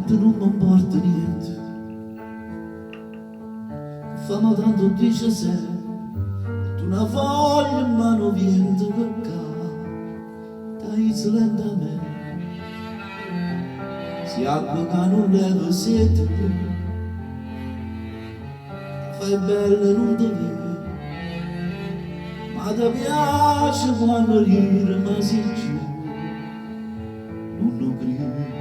te non mi importa niente, famo tanto dice se tu una voglia ma non viene perché dai lentamente si acqua che non leva sete fai bella e non te vede ma ti piace quando ride ma si giù non lo crede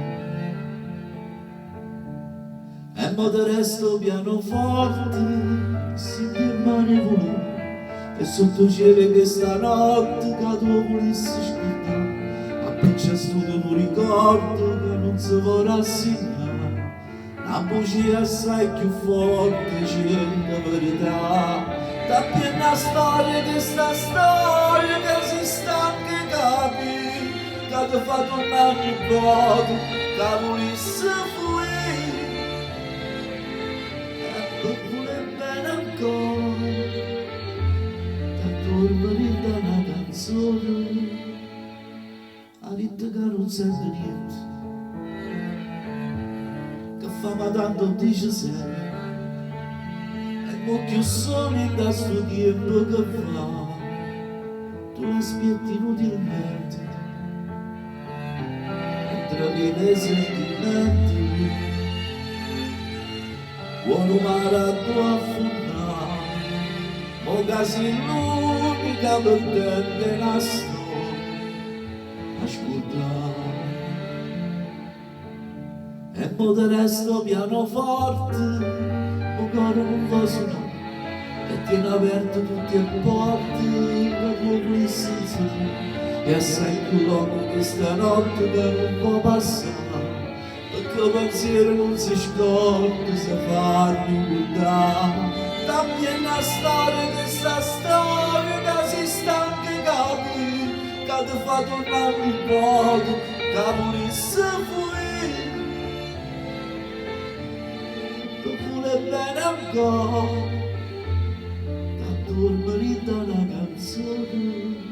e mo te resto pianoforte si ti rimane volere e sotto cielo che stanotte che tu volessi ascoltare ma perciò tu non ricordo che non si vorrà assegnare la bugia assai più forte c'è la verità da piena storia che sta storia che si sta anche capire che ti fa tornare il voto che volessi fuori e per voler bene ancora tornare da una canzone a dite che non sente niente che fa ma tanto dice sempre e mo più soli da sto tempo che fa tu l'aspetti inutilmente mentre viene i sentimenti buono male a tua affondare mo che sei l'unica per te la storia ascoltare e mo te resto pianoforte mo coro non va suonare e tiene aperte tutte le porte che tu volessi insieme e assai più lungo che stanotte che non può passare perché il pensiero non si scorda se farmi guardare da piena storia che sta storia che si sta anche capire che ti fa tornare il vuoto che volessi fuori per voler bene ancora che dormire da una canzone.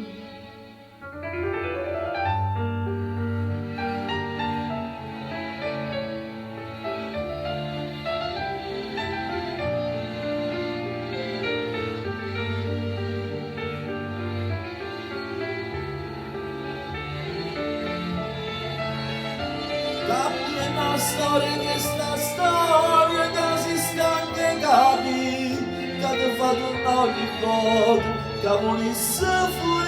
Cambia una storia che sta storia che si sta anche capire che ti fa tornare il voto che volessi fuori